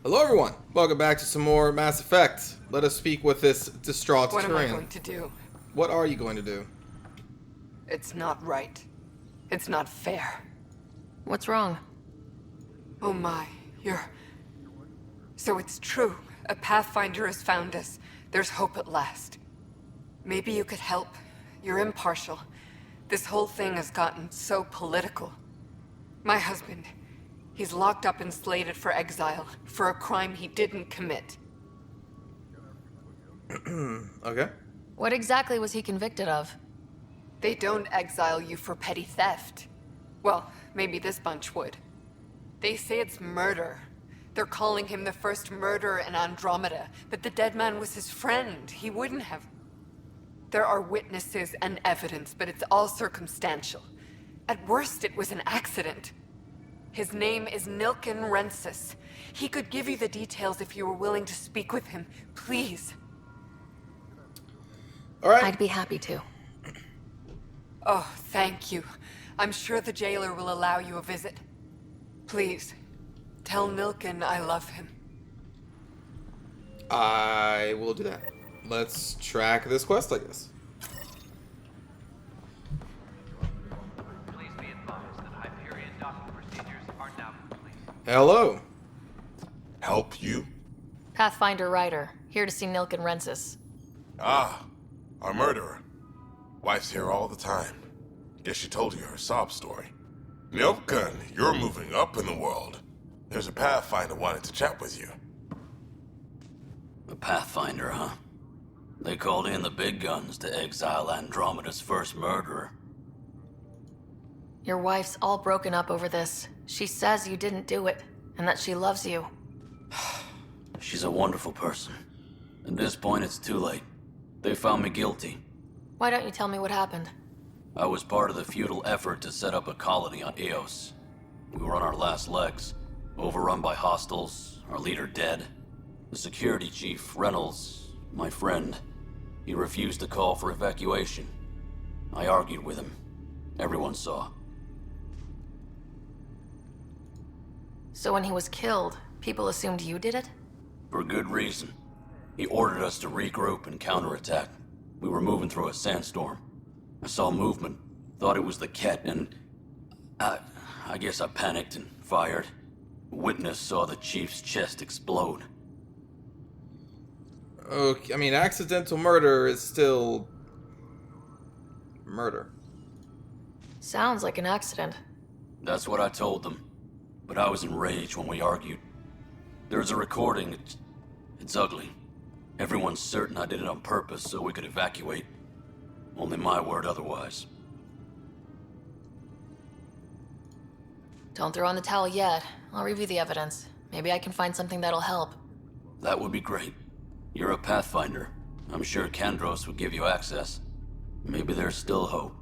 Hello everyone, welcome back to some more Mass Effect. Let us speak with this distraught What am I Turian. going to do? What are you going to do? It's not right. It's not fair. What's wrong? Oh my, you're... So it's true. A Pathfinder has found us. There's hope at last. Maybe you could help. You're impartial. This whole thing has gotten so political. My husband, he's locked up and slated for exile for a crime he didn't commit. Okay. What exactly was he convicted of? They don't exile you for petty theft. Well, maybe this bunch would. They say it's murder. They're calling him the first murderer in Andromeda, but the dead man was his friend. He wouldn't have... There are witnesses and evidence, but it's all circumstantial. At worst, it was an accident. His name is Nilken Rensis. He could give you the details if you were willing to speak with him. Please. Alright. I'd be happy to. Oh, thank you. I'm sure the jailer will allow you a visit. Please, tell Nilken I love him. I will do that. Let's track this quest, I guess. Please be advised that Hyperion docking procedures are now complete. Hello. Help you? Pathfinder Ryder, here to see Nilken Rensis. Ah, our murderer. Wife's here all the time. Guess she told you her sob story. Milken, you're moving up in the world. There's a Pathfinder wanted to chat with you. A Pathfinder, huh? They called in the big guns to exile Andromeda's first murderer. Your wife's all broken up over this. She says you didn't do it, and that she loves you. She's a wonderful person. At this point, it's too late. They found me guilty. Why don't you tell me what happened? I was part of the futile effort to set up a colony on Eos. We were on our last legs, overrun by hostiles, our leader dead. The security chief, Reynolds, my friend, he refused to call for evacuation. I argued with him. Everyone saw. So when he was killed, people assumed you did it? For good reason. He ordered us to regroup and counterattack. We were moving through a sandstorm. I saw movement, thought it was the Ket, and I guess I panicked and fired. A witness saw the chief's chest explode. Okay, I mean, accidental murder is still... murder. Sounds like an accident. That's what I told them. But I was enraged when we argued. There's a recording. It's ugly. Everyone's certain I did it on purpose so we could evacuate. Only my word otherwise. Don't throw in the towel yet. I'll review the evidence. Maybe I can find something that'll help. That would be great. You're a Pathfinder. I'm sure Kandros would give you access. Maybe there's still hope.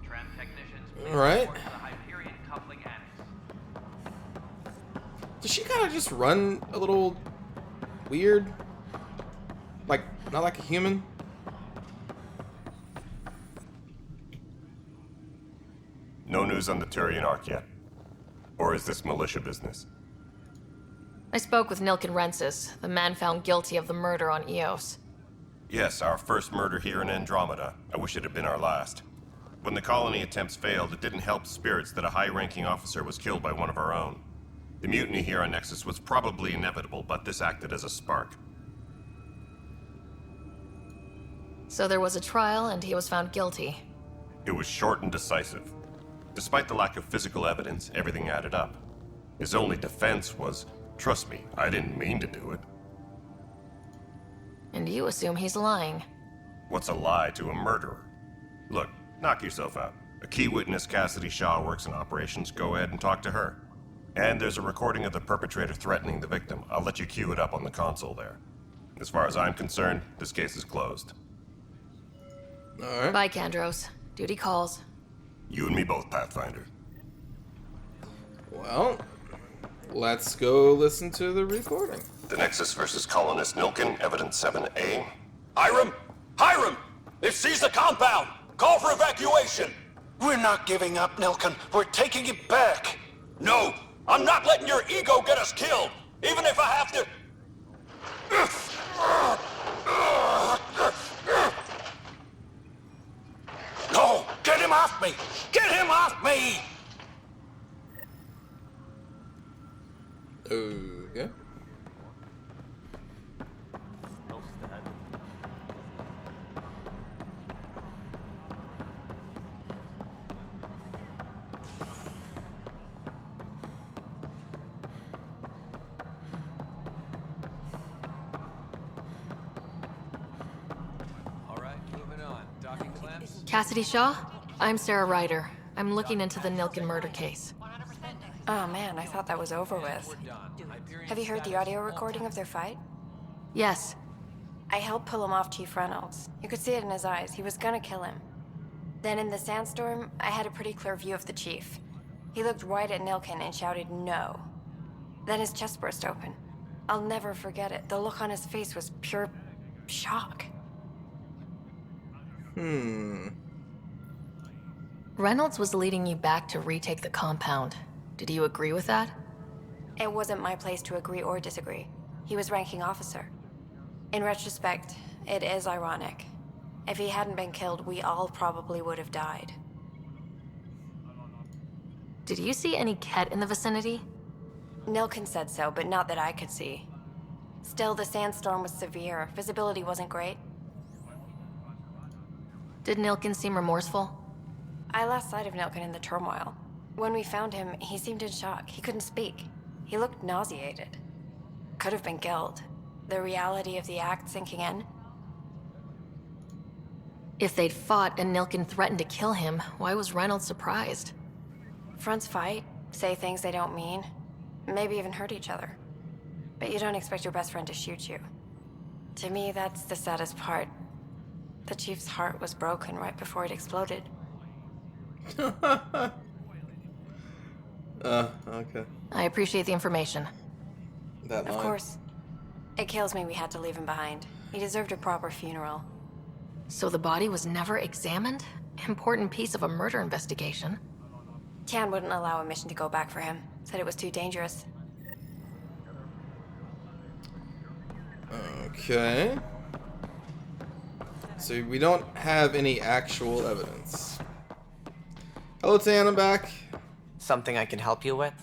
Tram technicians, please Alright. report to the Hyperion coupling annex. Does she kind of just run a little weird? Like, not like a human? No news on the Turian Ark yet? Or is this militia business? I spoke with Nilken Rensis, the man found guilty of the murder on Eos. Yes, our first murder here in Andromeda. I wish it had been our last. When the colony attempts failed, it didn't help spirits that a high-ranking officer was killed by one of our own. The mutiny here on Nexus was probably inevitable, but this acted as a spark. So there was a trial and he was found guilty. It was short and decisive. Despite the lack of physical evidence, everything added up. His only defense was, "Trust me, I didn't mean to do it." And you assume he's lying. What's a lie to a murderer? Look, knock yourself out. A key witness, Cassidy Shaw, works in operations. Go ahead and talk to her. And there's a recording of the perpetrator threatening the victim. I'll let you cue it up on the console there. As far as I'm concerned, this case is closed. Alright. Bye, Kandros. Duty calls. You and me both, Pathfinder. Well, let's go listen to the recording. The Nexus versus Colonist Nilken, Evidence 7A. Hiram! Hiram! They've seized the compound! Call for evacuation! We're not giving up, Nilken. We're taking it back. No! I'm not letting your ego get us killed, even if I have to... No! Get him off me! Get him off me! Okay. All right, moving on. Docking clamps. Cassidy Shaw? I'm Sarah Ryder. I'm looking into the Nilkin murder case. Oh man, I thought that was over with. Have you heard the audio recording of their fight? Yes. I helped pull him off Chief Reynolds. You could see it in his eyes. He was gonna kill him. Then in the sandstorm, I had a pretty clear view of the chief. He looked right at Nilkin and shouted no. Then his chest burst open. I'll never forget it. The look on his face was pure shock. Reynolds was leading you back to retake the compound. Did you agree with that? It wasn't my place to agree or disagree. He was ranking officer. In retrospect, it is ironic. If he hadn't been killed, we all probably would have died. Did you see any Ket in the vicinity? Nilkin said so, but not that I could see. Still, the sandstorm was severe. Visibility wasn't great. Did Nilkin seem remorseful? I lost sight of Nilkin in the turmoil. When we found him, he seemed in shock. He couldn't speak. He looked nauseated. Could have been guilt. The reality of the act sinking in. If they'd fought and Nilkin threatened to kill him, why was Reynolds surprised? Fronts fight, say things they don't mean, maybe even hurt each other. But you don't expect your best friend to shoot you. To me, that's the saddest part. The chief's heart was broken right before it exploded. Okay. I appreciate the information. That Of line. course. It kills me we had to leave him behind. He deserved a proper funeral. So the body was never examined? Important piece of a murder investigation. Tian wouldn't allow a mission to go back for him. Said it was too dangerous. Okay. So we don't have any actual evidence. Hello, Tan, I'm back. Something I can help you with?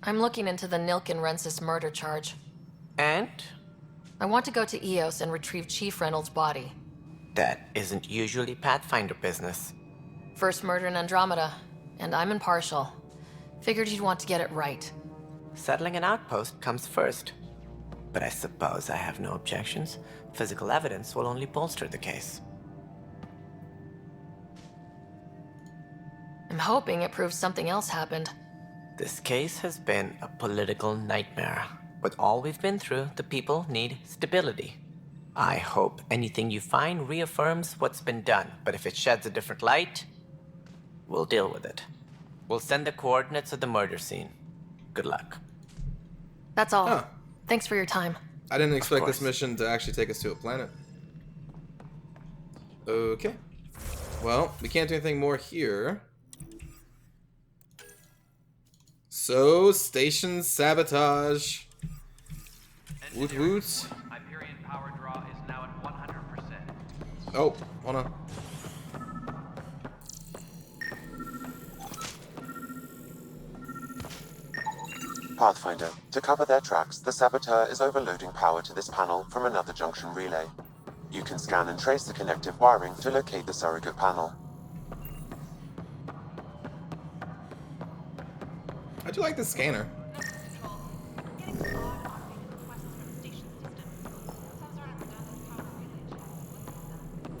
I'm looking into the Nilkin Rensis murder charge. And? I want to go to Eos and retrieve Chief Reynolds' body. That isn't usually Pathfinder business. First murder in Andromeda, and I'm impartial. Figured you'd want to get it right. Settling an outpost comes first. But I suppose I have no objections. Physical evidence will only bolster the case. I'm hoping it proves something else happened. This case has been a political nightmare. With all we've been through, the people need stability. I hope anything you find reaffirms what's been done, but if it sheds a different light, we'll deal with it. We'll send the coordinates of the murder scene. Good luck. That's all. Huh. Thanks for your time. I didn't expect this course. mission to actually take us to a planet. Okay. Well, we can't do anything more here. So, station sabotage. Woot woot. Hyperion power draw is now at 100%. Oh, hold on. Pathfinder, to cover their tracks, the saboteur is overloading power to this panel from another junction relay. You can scan and trace the connective wiring to locate the surrogate panel. How'd you like the scanner?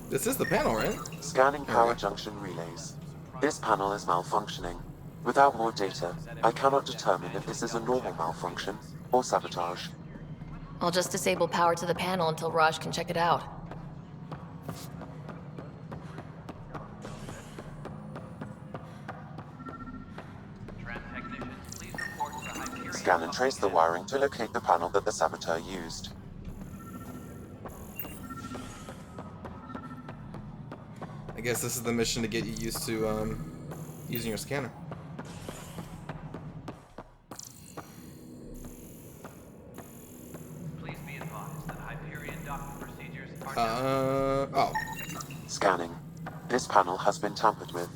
This is the panel, right? Scanning power junction relays. This panel is malfunctioning. Without more data, I cannot determine if this is a normal malfunction or sabotage. I'll just disable power to the panel until Raj can check it out. Tran technicians, please report to the Hyperion. Scan and trace the wiring to locate the panel that the saboteur used. I guess this is the mission to get you used to using your scanner. Oh. Scanning. This panel has been tampered with.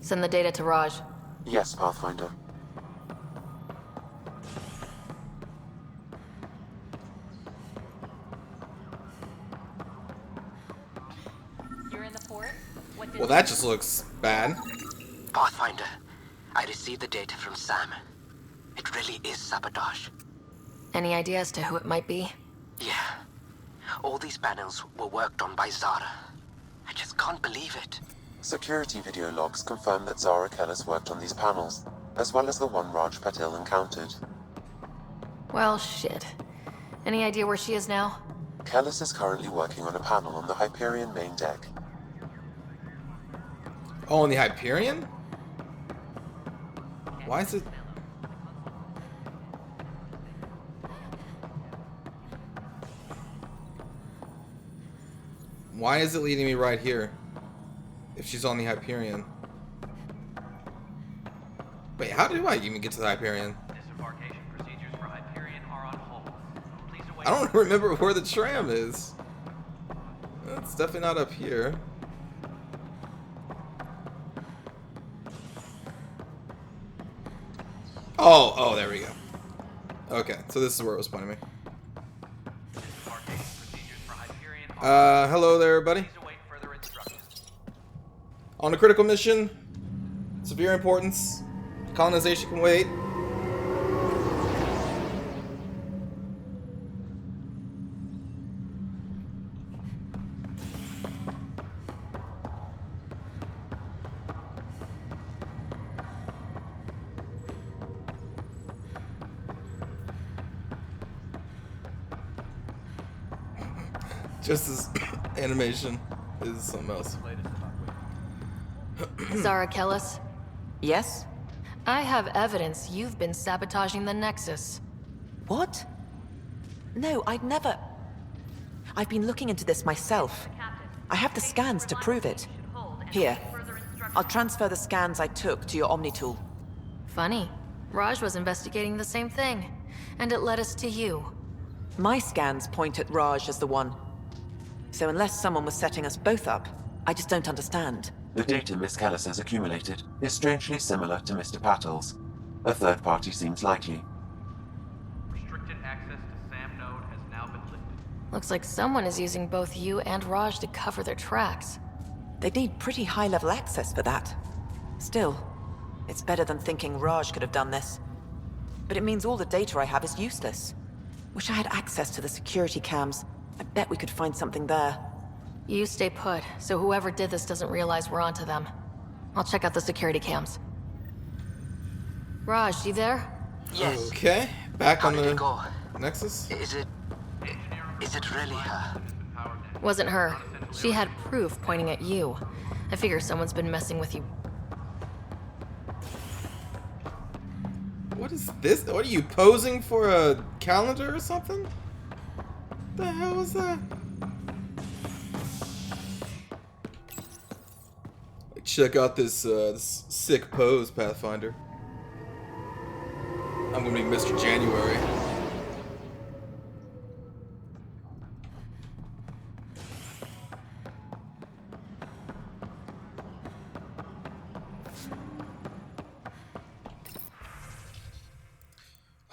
Send the data to Raj. Yes, Pathfinder. You're in the port? Well, that just looks bad. Pathfinder, I received the data from Sam. It really is sabotage. Any idea as to who it might be? Yeah. All these panels were worked on by Zara. I just can't believe it. Security video logs confirm that Zara Kellis worked on these panels, as well as the one Raj Patil encountered. Well, shit. Any idea where she is now? Kellis is currently working on a panel on the Hyperion main deck. Oh, on the Hyperion? Why is it... Why is it leading me right here? If she's on the Hyperion. Wait, how do I even get to the Hyperion? Disembarkation procedures for Hyperion are on hold. Please await. I don't remember where the tram is. It's definitely not up here. Oh, there we go. Okay, so this is where it was pointing me. Disembarkation procedures for Hyperion are Hello there, everybody. Please await further instructions. On a critical mission. Severe importance. Colonization can wait. Just as animation is something else. Zara Kellis? Yes? I have evidence you've been sabotaging the Nexus. What? No, I'd never... I've been looking into this myself. I have the scans to prove it. Here. I'll transfer the scans I took to your Omni tool. Funny. Raj was investigating the same thing, and it led us to you. My scans point at Raj as the one. So unless someone was setting us both up, I just don't understand. The data Miss Kellis has accumulated is strangely similar to Mr. Patil's. A third party seems likely. Restricted access to SAM node has now been lifted. Looks like someone is using both you and Raj to cover their tracks. They'd need pretty high-level access for that. Still, it's better than thinking Raj could have done this. But it means all the data I have is useless. Wish I had access to the security cams. I bet we could find something there. You stay put, so whoever did this doesn't realize we're onto them. I'll check out the security cams. Raj, you there? Yes. Okay, back How on did it the go? Nexus. Is it really her? Wasn't her. She had proof pointing at you. I figure someone's been messing with you. What is this? What are you posing for a calendar or something? The hell was that? Check out this this sick pose, Pathfinder. I'm gonna be Mr. January.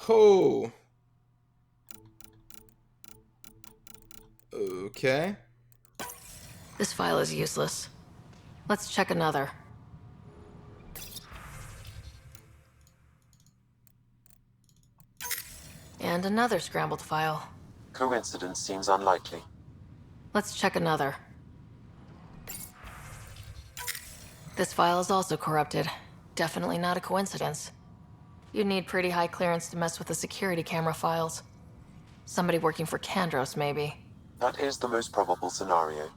Oh. Okay. This file is useless. Let's check another. And another scrambled file. Coincidence seems unlikely. Let's check another. This file is also corrupted. Definitely not a coincidence. You'd need pretty high clearance to mess with the security camera files. Somebody working for Kandros, maybe. That is the most probable scenario.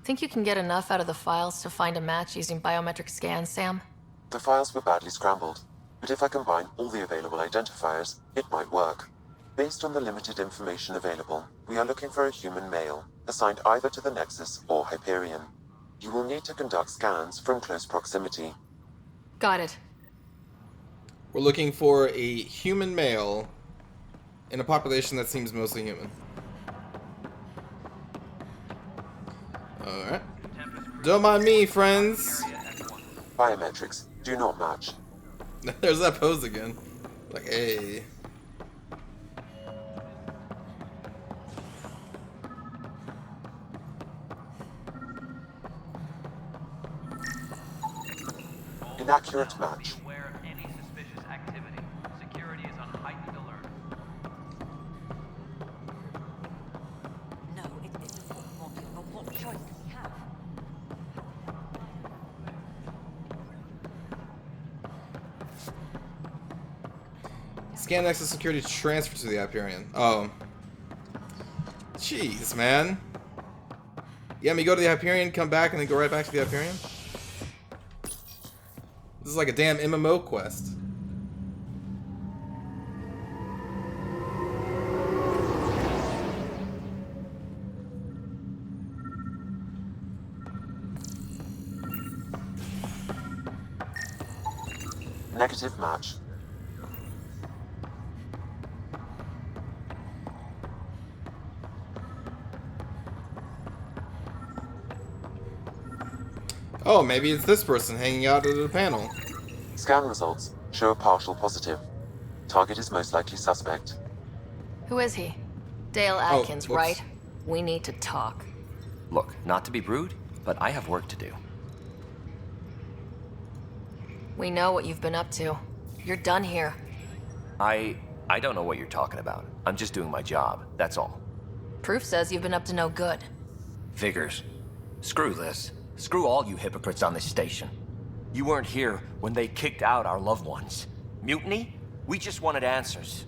Think you can get enough out of the files to find a match using biometric scans, Sam? The files were badly scrambled, but if I combine all the available identifiers, it might work. Based on the limited information available, we are looking for a human male, assigned either to the Nexus or Hyperion. You will need to conduct scans from close proximity. Got it. We're looking for a human male in a population that seems mostly human. Alright. Don't mind me, friends. Biometrics do not match. There's that pose again. Like, hey. Inaccurate match. Aware of any suspicious activity. Security is on heightened alert. No, it isn't what we wanted, but what choice do we have? Scan access security transfer to the Hyperion. Oh. Jeez, man. Yeah, me go to the Hyperion, come back, and then go right back to the Hyperion? This is like a damn MMO quest. Negative match. Oh, maybe it's this person hanging out at the panel. Scan results show a partial positive. Target is most likely suspect. Who is he? Dale Oh, Atkins, whoops. right? We need to talk. Look, not to be rude, but I have work to do. We know what you've been up to. You're done here. I don't know what you're talking about. I'm just doing my job, that's all. Proof says you've been up to no good. Figures. Screw this. Screw all you hypocrites on this station. You weren't here when they kicked out our loved ones. Mutiny? We just wanted answers.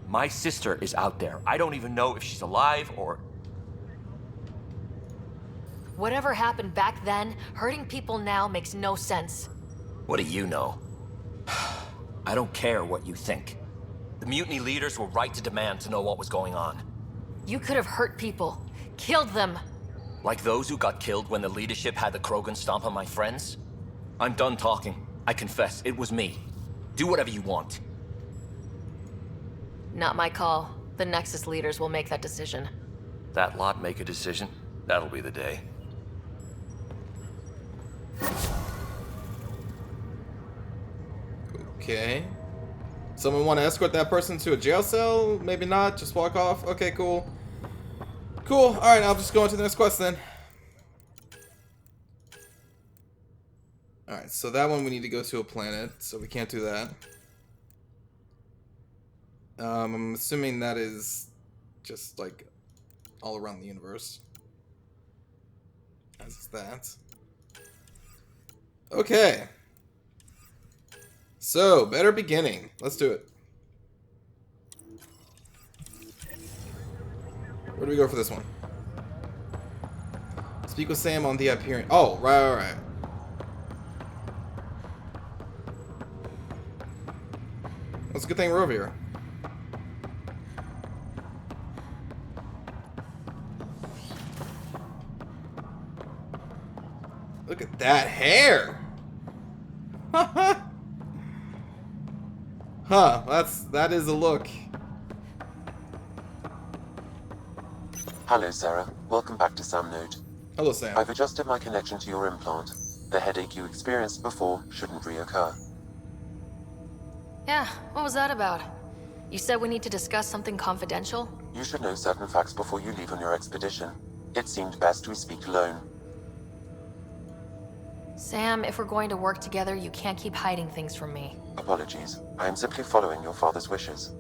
My sister is out there. I don't even know if she's alive or... Whatever happened back then, hurting people now makes no sense. What do you know? I don't care what you think. The mutiny leaders were right to demand to know what was going on. You could have hurt people, killed them. Like those who got killed when the leadership had the Krogan stomp on my friends? I'm done talking. I confess, it was me. Do whatever you want. Not my call. The Nexus leaders will make that decision. That lot make a decision? That'll be the day. Okay. Someone want to escort that person to a jail cell? Maybe not. Just walk off. Okay, cool. Cool. Alright, I'll just go on to the next quest then. Alright, so that one we need to go to a planet, so we can't do that. I'm assuming that is just like all around the universe. As is that. Okay. So, better beginning. Let's do it. Where do we go for this one? Speak with Sam on the Hyperion. Oh, right. That's a good thing we're over here. Look at that hair! Huh, that is a look. Hello, Sarah. Welcome back to Sam Node. Hello, Sam. I've adjusted my connection to your implant. The headache you experienced before shouldn't reoccur. Yeah, what was that about? You said we need to discuss something confidential? You should know certain facts before you leave on your expedition. It seemed best we speak alone. Sam, if we're going to work together, you can't keep hiding things from me. Apologies. I am simply following your father's wishes.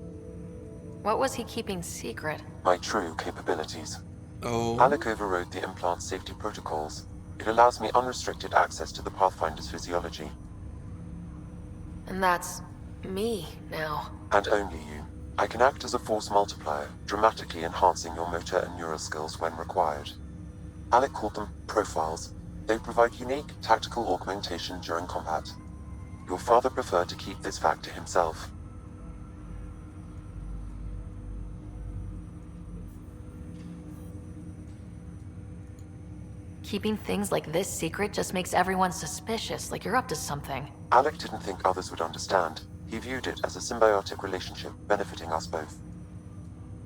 What was he keeping secret? My true capabilities. Oh. Alec overrode the implant's safety protocols. It allows me unrestricted access to the Pathfinder's physiology. And that's me now. And only you. I can act as a force multiplier, dramatically enhancing your motor and neural skills when required. Alec called them profiles. They provide unique tactical augmentation during combat. Your father preferred to keep this fact to himself. Keeping things like this secret just makes everyone suspicious, like you're up to something. Alec didn't think others would understand. He viewed it as a symbiotic relationship benefiting us both.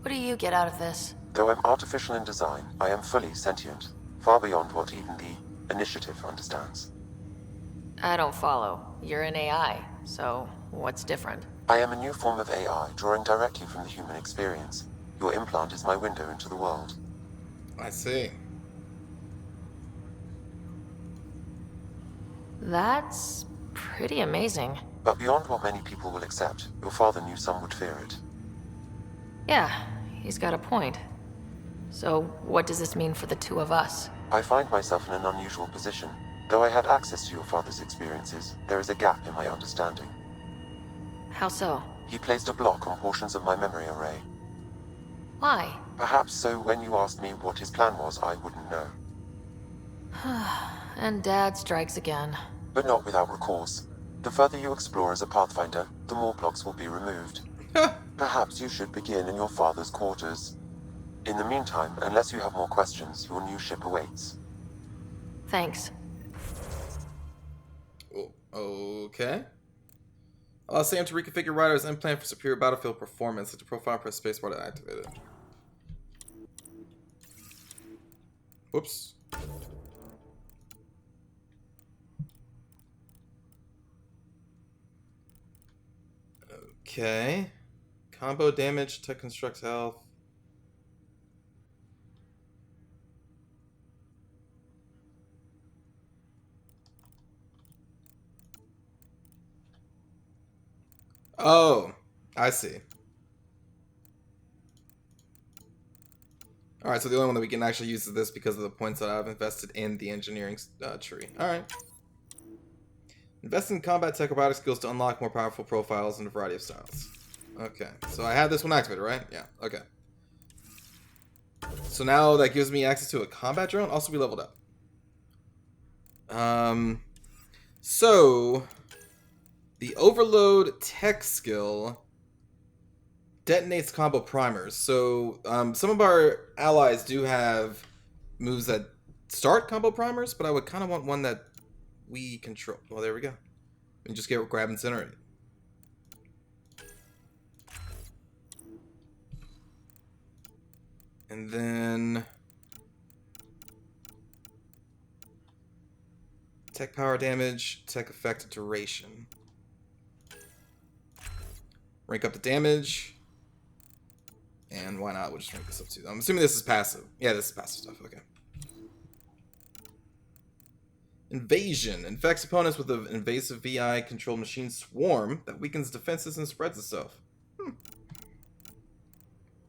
What do you get out of this? Though I'm artificial in design, I am fully sentient. far beyond what even the Initiative understands. I don't follow. You're an AI, so what's different? I am a new form of AI, drawing directly from the human experience. Your implant is my window into the world. I see. That's pretty amazing. But beyond what many people will accept, your father knew some would fear it. Yeah, he's got a point. So, what does this mean for the two of us? I find myself in an unusual position. Though I had access to your father's experiences, there is a gap in my understanding. How so? He placed a block on portions of my memory array. Why? Perhaps so when you asked me what his plan was, I wouldn't know. And Dad strikes again. But not without recourse. The further you explore as a Pathfinder, the more blocks will be removed. Perhaps you should begin in your father's quarters. In the meantime, unless you have more questions, your new ship awaits. Thanks. Okay. Allow Sam to reconfigure Ryder's implant for superior battlefield performance. Hit the profile, press spacebar to activate it. Whoops. Okay. Combo damage, tech constructs health. Oh, I see. Alright, so the only one that we can actually use is this because of the points that I've invested in the engineering tree. Alright. Invest in combat tech robotic skills to unlock more powerful profiles in a variety of styles. Okay, so I have this one activated, right? Yeah, okay. So now that gives me access to a combat drone. Also, we leveled up. So the overload tech skill detonates combo primers. So some of our allies do have moves that start combo primers, but I would kind of want one that we control. Well, there we go. And just get grab incinerate. And then tech power damage, tech effect duration. Rank up the damage. And why not? We'll just rank this up too. I'm assuming this is passive. Yeah, this is passive stuff. Okay. Invasion. Infects opponents with an invasive VI controlled machine swarm that weakens defenses and spreads itself.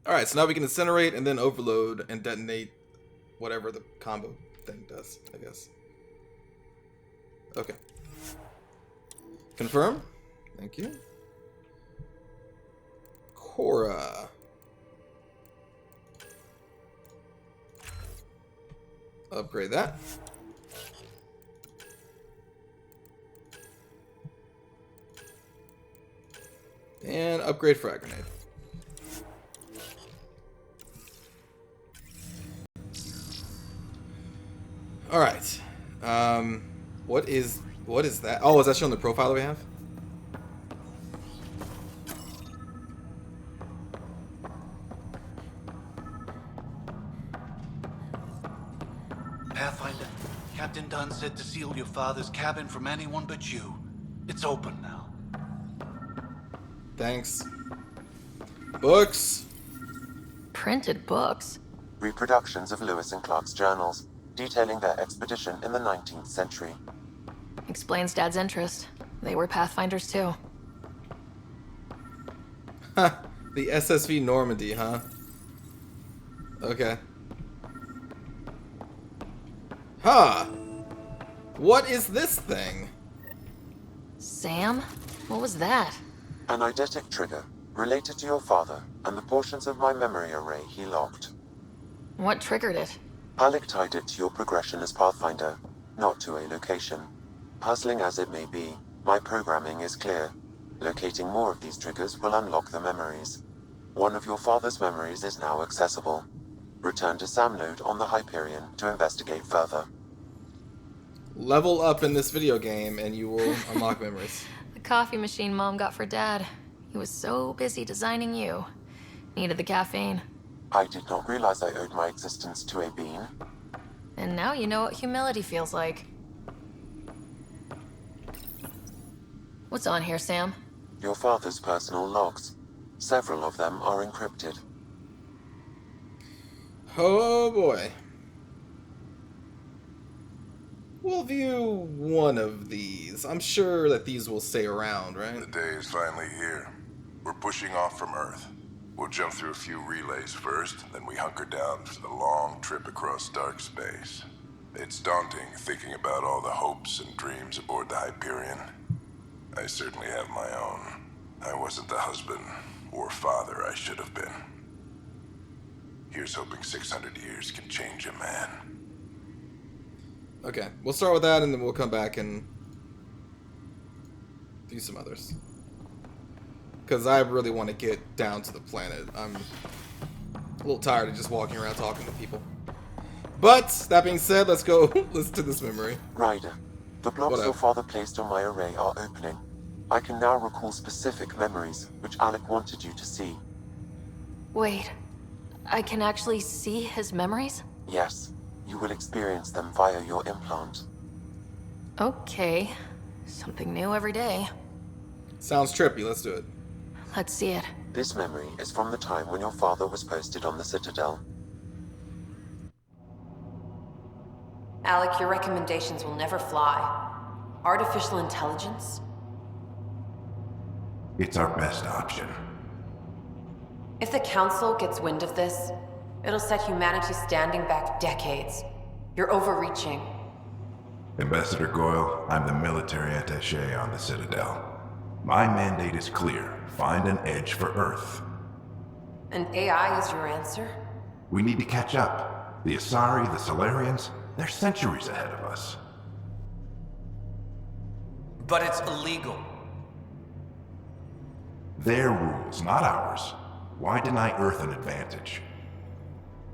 Alright, so now we can incinerate and then overload and detonate whatever the combo thing does, I guess. Okay. Confirm. Thank you. Cora. Upgrade that. And upgrade frag grenade. All right. What is that? Oh, is that showing the profile that we have? Pathfinder, Captain Dunn said to seal your father's cabin from anyone but you. It's open now. Thanks. Books. Printed books? Reproductions of Lewis and Clark's journals, detailing their expedition in the 19th century. Explains Dad's interest. They were Pathfinders too. Huh. The SSV Normandy, huh? Okay. Huh. What is this thing? Sam? What was that? An eidetic trigger, related to your father, and the portions of my memory array he locked. What triggered it? Alec tied it to your progression as Pathfinder, not to a location. Puzzling as it may be, my programming is clear. Locating more of these triggers will unlock the memories. One of your father's memories is now accessible. Return to Sam node on the Hyperion to investigate further. Level up in this video game and you will unlock memories. The coffee machine Mom got for Dad. He was so busy designing you. Needed the caffeine. I did not realize I owed my existence to a bean. And now you know what humility feels like. What's on here, Sam? Your father's personal logs. Several of them are encrypted. Oh boy. We'll view one of these. I'm sure that these will stay around, right? The day is finally here. We're pushing off from Earth. We'll jump through a few relays first, then we hunker down for the long trip across dark space. It's daunting thinking about all the hopes and dreams aboard the Hyperion. I certainly have my own. I wasn't the husband or father I should have been. Here's hoping 600 years can change a man. Okay, we'll start with that and then we'll come back and do some others. Because I really want to get down to the planet. I'm a little tired of just walking around talking to people. But, that being said, let's go listen to this memory. Ryder, the blobs your father placed on my array are opening. I can now recall specific memories, which Alec wanted you to see. Wait, I can actually see his memories? Yes, you will experience them via your implant. Okay, something new every day. Sounds trippy, let's do it. Let's see it. This memory is from the time when your father was posted on the Citadel. Alec, your recommendations will never fly. Artificial intelligence? It's our best option. If the Council gets wind of this, it'll set humanity standing back decades. You're overreaching. Ambassador Goyle, I'm the military attaché on the Citadel. My mandate is clear. Find an edge for Earth. And AI is your answer? We need to catch up. The Asari, the Solarians, they're centuries ahead of us. But it's illegal. Their rules, not ours. Why deny Earth an advantage?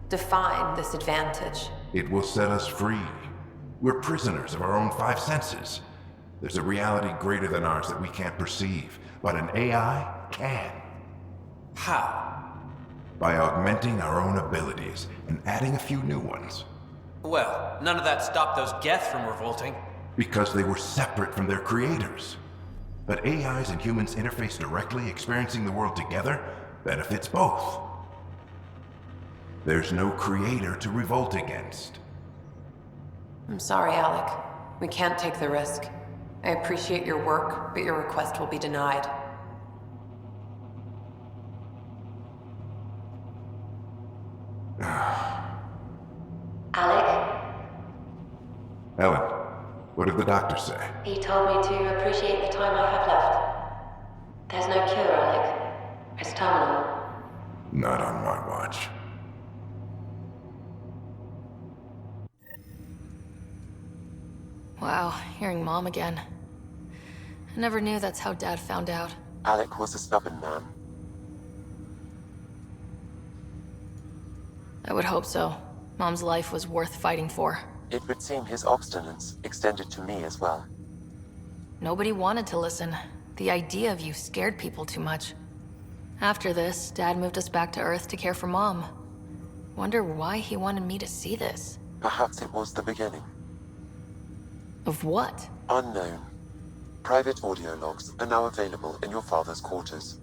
Define this advantage. It will set us free. We're prisoners of our own five senses. There's a reality greater than ours that we can't perceive, but an AI can. How? By augmenting our own abilities and adding a few new ones. Well, none of that stopped those Geth from revolting. Because they were separate from their creators. But AIs and humans interface directly, experiencing the world together, benefits both. There's no creator to revolt against. I'm sorry, Alec. We can't take the risk. I appreciate your work, but your request will be denied. Alec? Ellen, what did the doctor say? He told me to appreciate the time I have left. There's no cure, Alec. It's terminal. Not on my watch. Wow, hearing Mom again. I never knew that's how Dad found out. Alec was a stubborn man. I would hope so. Mom's life was worth fighting for. It would seem his obstinance extended to me as well. Nobody wanted to listen. The idea of you scared people too much. After this, Dad moved us back to Earth to care for Mom. Wonder why he wanted me to see this. Perhaps it was the beginning. Of what? Unknown. Private audio logs are now available in your father's quarters.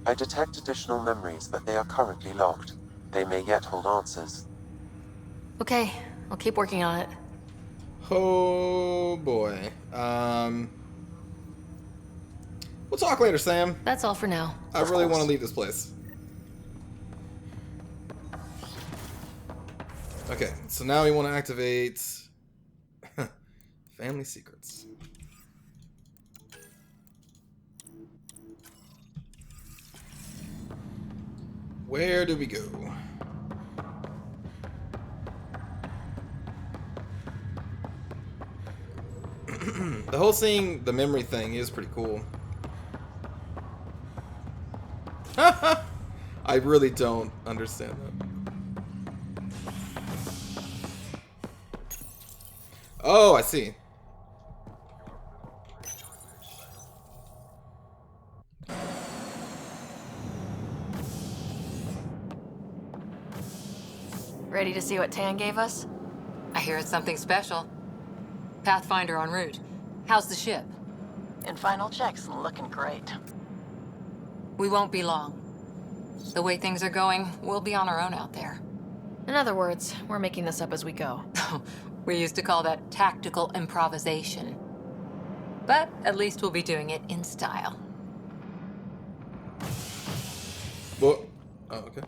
I detect additional memories, but they are currently locked. They may yet hold answers. Okay, I'll keep working on it. Oh boy. We'll talk later, Sam. That's all for now. I really want to leave this place. Okay, so now we want to activate family secrets. Where do we go? The whole seeing the memory thing is pretty cool. I really don't understand that. Oh, I see. Ready to see what Tan gave us? I hear it's something special. Pathfinder en route. How's the ship? In final checks, looking great. We won't be long. The way things are going, we'll be on our own out there. In other words, we're making this up as we go. We used to call that tactical improvisation. But at least we'll be doing it in style. What? Oh, okay.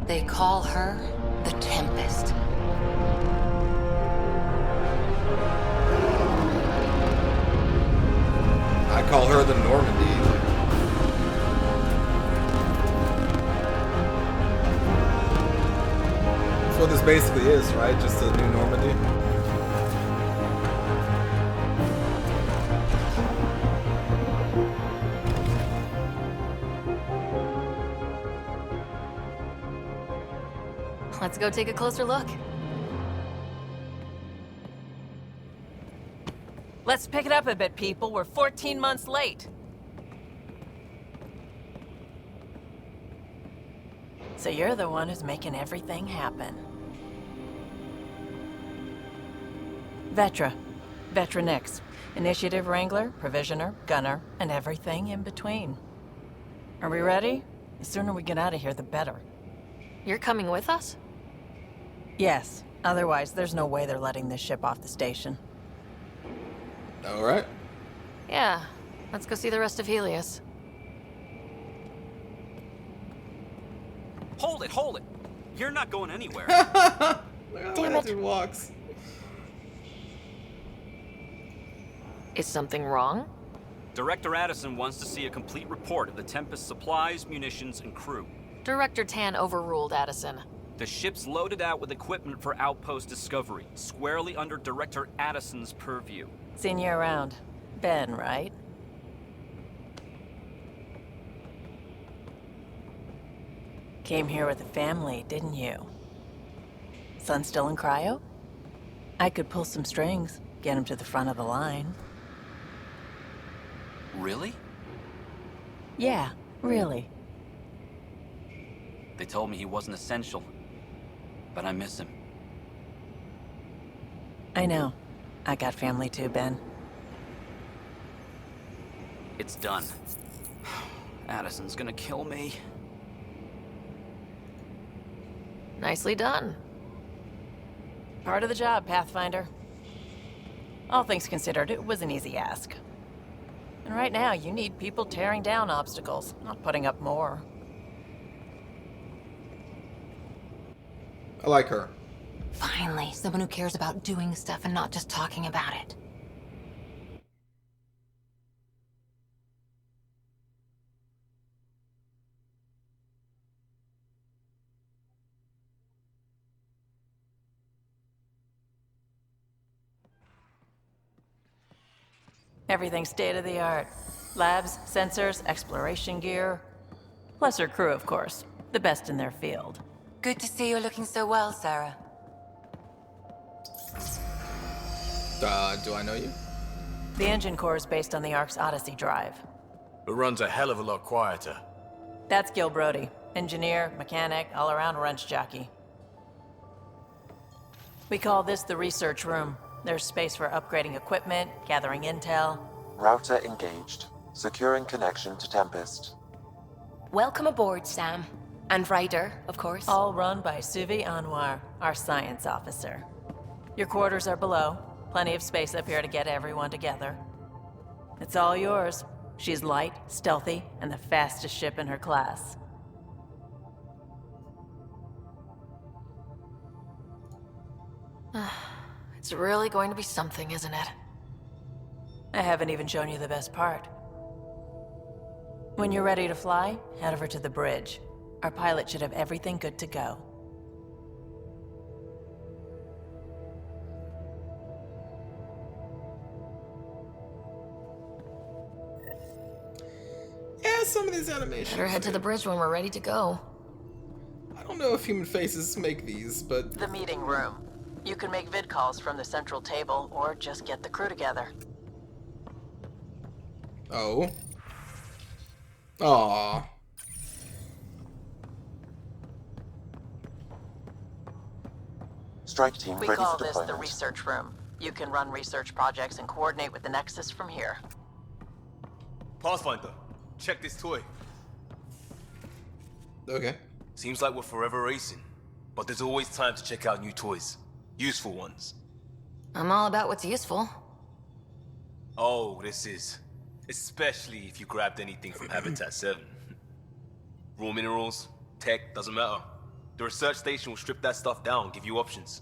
They call her the Tempest. I call her the Normandy. That's what this basically is, right? Just a new Normandy. Let's go take a closer look. Let's pick it up a bit, people. We're 14 months late. So you're the one who's making everything happen. Vetra. Vetra Nix. Initiative Wrangler, Provisioner, Gunner, and everything in between. Are we ready? The sooner we get out of here, the better. You're coming with us? Yes. Otherwise, there's no way they're letting this ship off the station. Alright. Yeah. Let's go see the rest of Helios. Hold it, hold it! You're not going anywhere. Damn it. Dude walks. Is something wrong? Director Addison wants to see a complete report of the Tempest's supplies, munitions, and crew. Director Tan overruled Addison. The ship's loaded out with equipment for outpost discovery, squarely under Director Addison's purview. Seen you around. Ben, right? Came here with a family, didn't you? Son still in cryo? I could pull some strings, get him to the front of the line. Really? Yeah, really. They told me he wasn't essential, but I miss him. I know. I got family too, Ben. It's done. Addison's gonna kill me. Nicely done. Part of the job, Pathfinder. All things considered, it was an easy ask. And right now, you need people tearing down obstacles, not putting up more. I like her. Finally, someone who cares about doing stuff and not just talking about it. Everything's state-of-the-art. Labs, sensors, exploration gear. Plus her crew, of course. The best in their field. Good to see you're looking so well, Sarah. Do I know you? The engine core is based on the Ark's Odyssey drive. It runs a hell of a lot quieter. That's Gil Brody. Engineer, mechanic, all-around wrench jockey. We call this the research room. There's space for upgrading equipment, gathering intel. Router engaged. Securing connection to Tempest. Welcome aboard, Sam. And Ryder, of course. All run by Suvi Anwar, our science officer. Your quarters are below. Plenty of space up here to get everyone together. It's all yours. She's light, stealthy, and the fastest ship in her class. It's really going to be something, isn't it? I haven't even shown you the best part. When you're ready to fly, head over to the bridge. Our pilot should have everything good to go. Yeah, some of these animations. Better head to the bridge when we're ready to go. I don't know if human faces make these, but... The meeting room. You can make vid calls from the central table, or just get the crew together. Oh. Aww. Strike team We ready call for this the deployment. research room. You can run research projects and coordinate with the Nexus from here. Pathfinder, check this toy. Okay. Seems like we're forever racing, but there's always time to check out new toys. Useful ones. I'm all about what's useful. Oh, this is. Especially if you grabbed anything from Habitat 7. Raw minerals, tech, doesn't matter. The research station will strip that stuff down, give you options.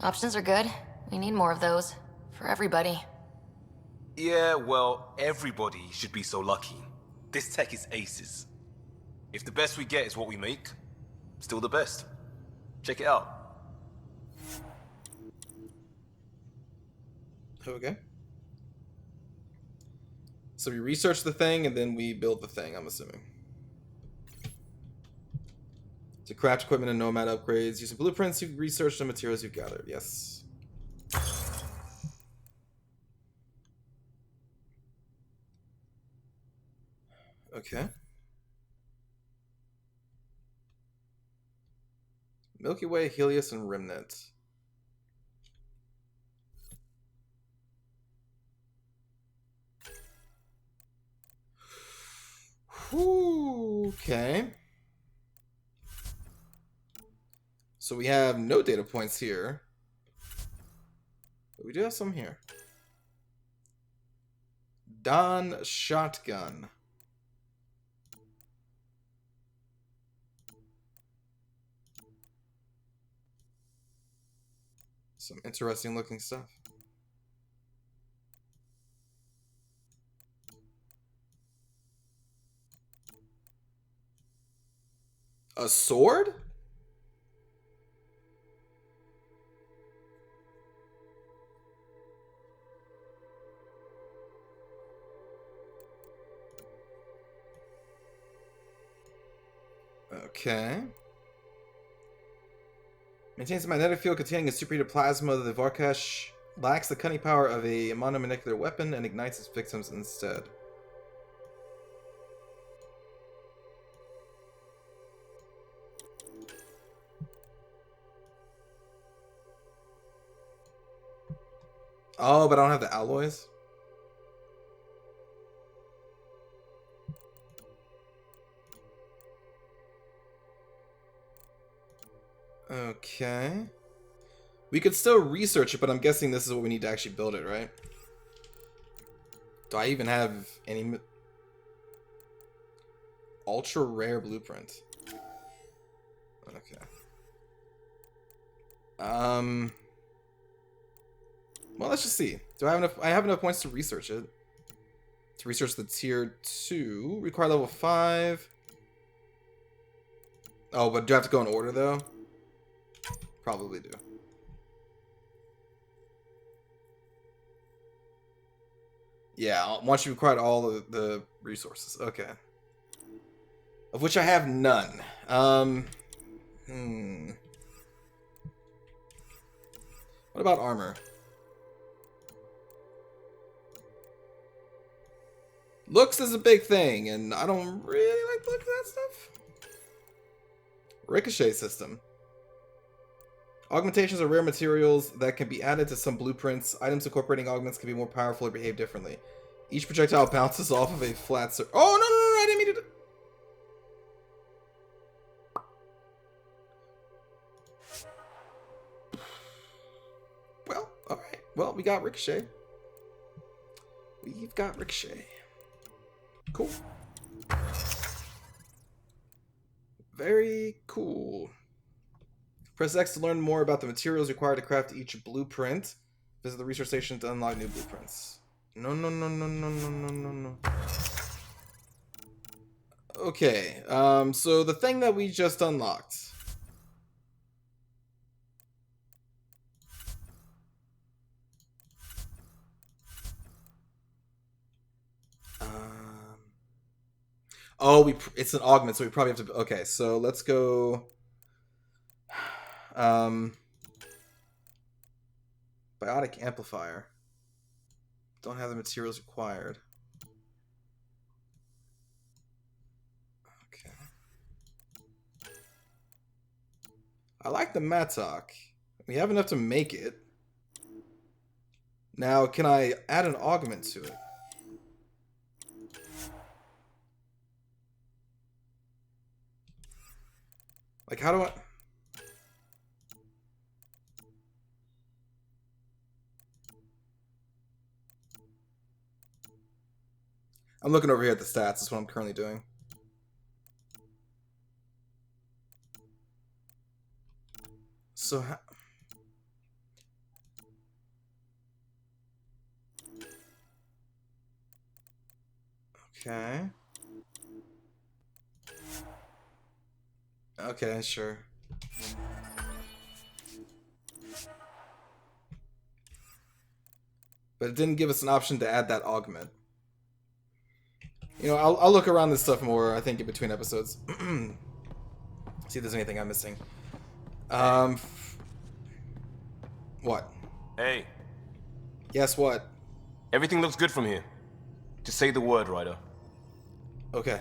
Options are good. We need more of those. For everybody. Yeah, well, everybody should be so lucky. This tech is aces. If the best we get is what we make, still the best. Check it out. Okay. So we research the thing and then we build the thing, I'm assuming. To craft equipment and nomad upgrades, using blueprints you've researched and materials you've gathered. Yes. Okay. Milky Way, Helios, and Remnant. Whew, okay. So we have no data points here. But we do have some here. Don Shotgun. Some interesting looking stuff. A sword? Okay. Maintains a magnetic field containing a superheated plasma. The Varkash lacks the cunning power of a monomolecular weapon and ignites its victims instead. Oh, but I don't have the alloys? Okay. We could still research it, but I'm guessing this is what we need to actually build it, right? Do I even have any ultra rare blueprint? Okay. Well, let's just see. Do I have enough? I have enough points to research it. To research the tier 2, require level 5. Oh, but do I have to go in order though? Probably do. Yeah, once you acquired all the resources. Okay. Of which I have none. What about armor? Looks is a big thing, and I don't really like the look of that stuff. Ricochet system. Augmentations are rare materials that can be added to some blueprints. Items incorporating augments can be more powerful or behave differently. Each projectile bounces off of a flat surface. Oh, no, I didn't mean to. Well, alright. Well, we got Ricochet. We've got Ricochet. Cool. Very cool. Press X to learn more about the materials required to craft each blueprint. Visit the research station to unlock new blueprints. No. Okay, so the thing that we just unlocked. Oh, it's an augment, so we probably have to. Okay, so let's go. Biotic amplifier. Don't have the materials required. Okay. I like the mattock. We have enough to make it. Now, can I add an augment to it? Like, how do I... I'm looking over here at the stats. That's what I'm currently doing. So, okay. Okay, sure. But it didn't give us an option to add that augment. You know, I'll look around this stuff more, I think, in between episodes. See if there's anything I'm missing. What? Hey. Yes, what? Everything looks good from here. Just say the word, Ryder. Okay.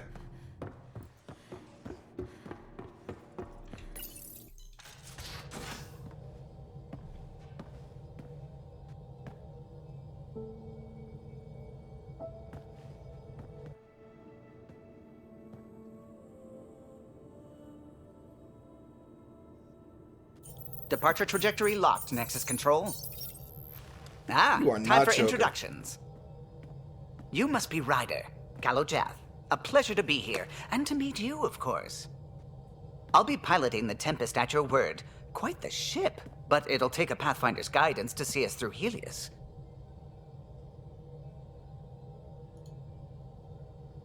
Departure trajectory locked, Nexus Control. Ah, You are time not for joking. introductions. You must be Ryder, Kalojath. A pleasure to be here, and to meet you, of course. I'll be piloting the Tempest at your word. Quite the ship, but it'll take a Pathfinder's guidance to see us through Helios.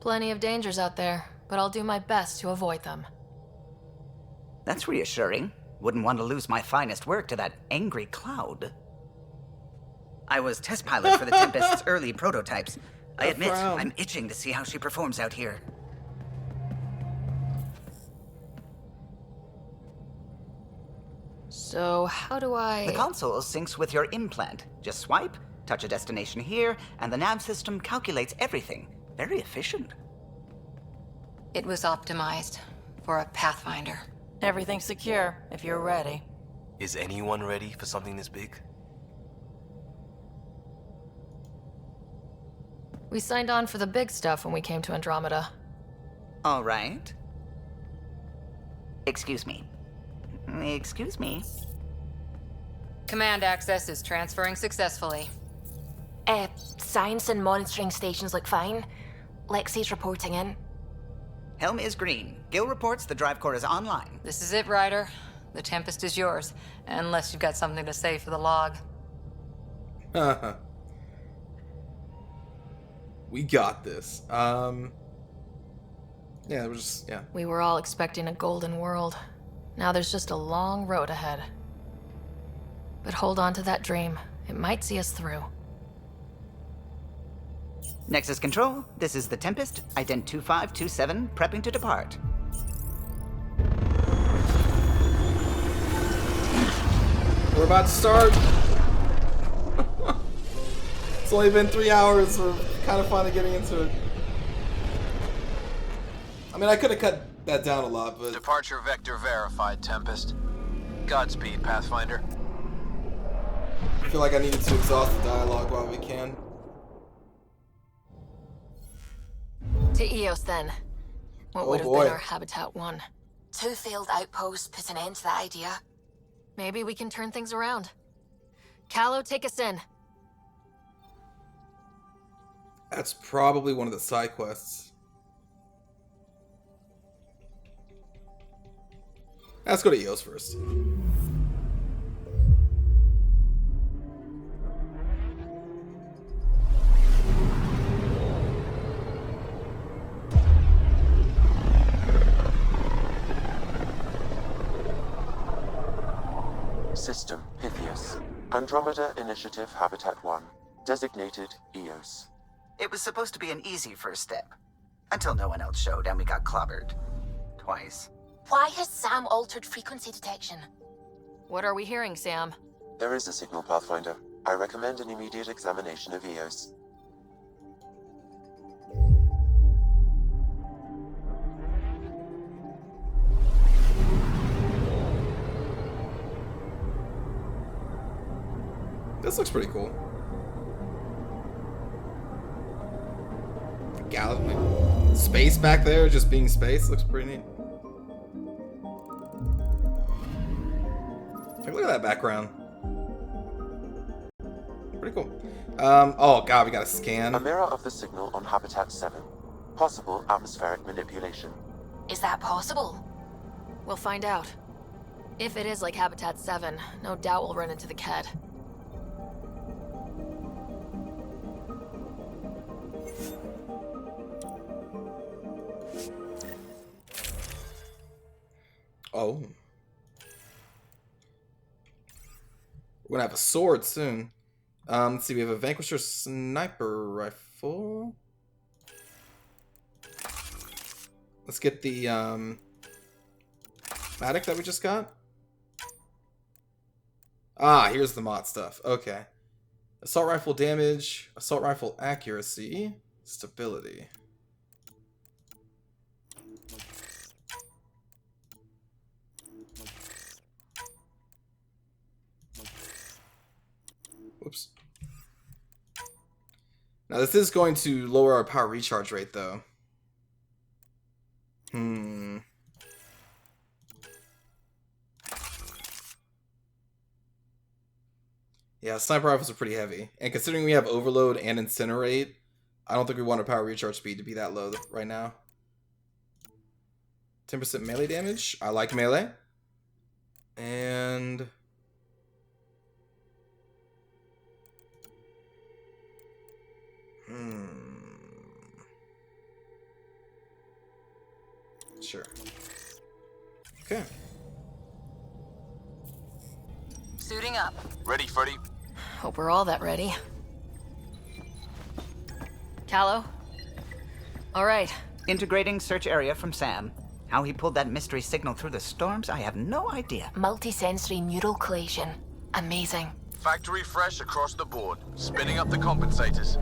Plenty of dangers out there, but I'll do my best to avoid them. That's reassuring. Wouldn't want to lose my finest work to that angry cloud. I was test pilot for the Tempest's early prototypes. I admit, I'm itching to see how she performs out here. So, how do I... The console syncs with your implant. Just swipe, touch a destination here, and the nav system calculates everything. Very efficient. It was optimized for a Pathfinder. Everything's secure, if you're ready. Is anyone ready for something this big? We signed on for the big stuff when we came to Andromeda. All right. Excuse me. Excuse me. Command access is transferring successfully. Science and monitoring stations look fine. Lexi's reporting in. Helm is green. Gil reports the drive core is online. This is it, Ryder. The Tempest is yours, unless you've got something to say for the log. We got this. Yeah, yeah. We were all expecting a golden world. Now there's just a long road ahead. But hold on to that dream. It might see us through. Nexus Control, this is the Tempest, ident 2527, prepping to depart. We're about to start. It's only been 3 hours. We're kind of finally getting into it. I mean, I could have cut that down a lot, but... Departure vector verified, Tempest. Godspeed, Pathfinder. I feel like I needed to exhaust the dialogue while we can. To Eos, then. What would have boy. been our Habitat 1? 2 failed outposts put an end to that idea. Maybe we can turn things around. Calo, take us in. That's probably one of the side quests. Let's go to Eos first. System Pythias. Andromeda Initiative Habitat 1. Designated Eos. It was supposed to be an easy first step. Until no one else showed and we got clobbered. Twice. Why has Sam altered frequency detection? What are we hearing, Sam? There is a signal, Pathfinder. I recommend an immediate examination of Eos. This looks pretty cool. Galaxy, space back there, just being space, looks pretty neat. Like, look at that background. Pretty cool. Oh god, we gotta scan. A mirror of the signal on Habitat 7. Possible atmospheric manipulation. Is that possible? We'll find out. If it is like Habitat 7, no doubt we'll run into the Ked. Oh. We're gonna have a sword soon. Let's see, we have a Vanquisher sniper rifle. Let's get the Matic that we just got. Ah, here's the mod stuff. Okay. Assault rifle damage, assault rifle accuracy, stability. Whoops. Now this is going to lower our power recharge rate though. Yeah, sniper rifles are pretty heavy. And considering we have overload and incinerate, I don't think we want our power recharge speed to be that low right now. 10% melee damage. I like melee. And sure. Okay. Suiting up. Ready, Freddy? Hope we're all that ready. Callow? All right. Integrating search area from Sam. How he pulled that mystery signal through the storms, I have no idea. Multisensory neural collation. Amazing. Factory fresh across the board. Spinning up the compensators.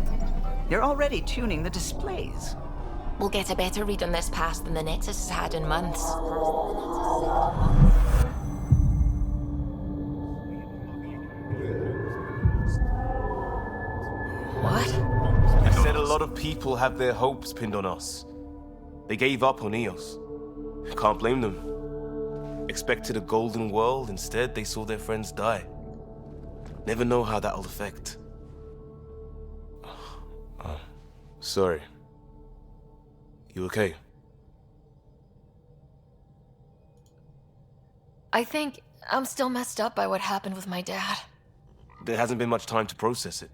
You're already tuning the displays. We'll get a better read on this pass than the Nexus has had in months. What? I said a lot of people have their hopes pinned on us. They gave up on Eos. Can't blame them. Expected a golden world, instead they saw their friends die. Never know how that'll affect. Sorry. You okay? I think I'm still messed up by what happened with my dad. There hasn't been much time to process it.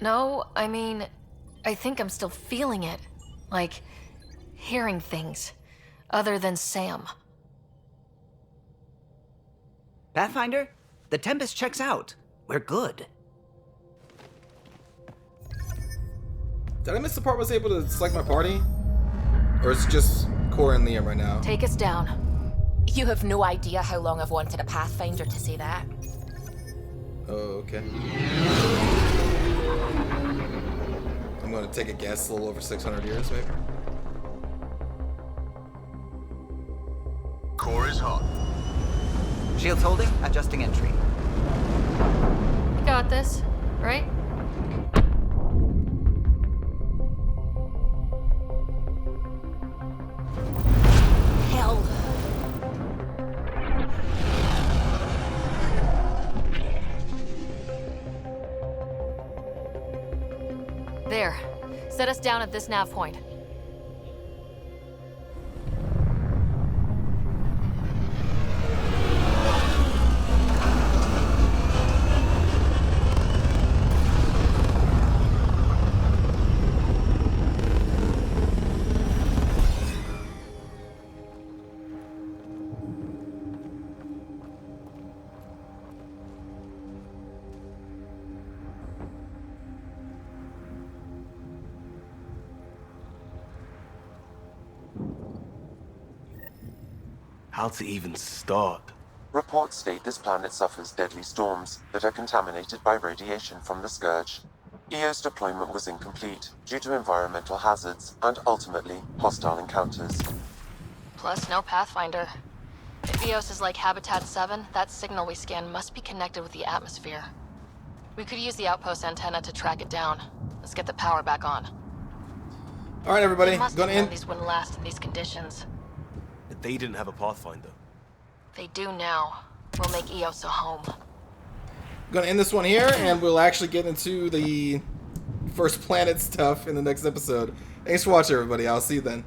No, I mean, I think I'm still feeling it. Like, hearing things. Other than Sam. Pathfinder, the Tempest checks out. We're good. Did I miss the part where I was able to select my party? Or is it just Cora and Liam right now? Take us down. You have no idea how long I've wanted a Pathfinder to say that. Oh, okay. I'm gonna take a guess, a little over 600 years, maybe. Core is hot. Shields holding, adjusting entry. You got this, right? Hell. There. Set us down at this nav point. How to even start? Reports state this planet suffers deadly storms that are contaminated by radiation from the Scourge. EO's deployment was incomplete due to environmental hazards and ultimately hostile encounters. Plus no Pathfinder. If Eos is like Habitat 7, that signal we scan must be connected with the atmosphere. We could use the outpost antenna to track it down. Let's get the power back on. All right, everybody, They must going have known in. these wouldn't last in these conditions. They didn't have a Pathfinder. They do now. We'll make Eos a home. Gonna end this one here, and we'll actually get into the first planet stuff in the next episode. Thanks for watching, everybody. I'll see you then.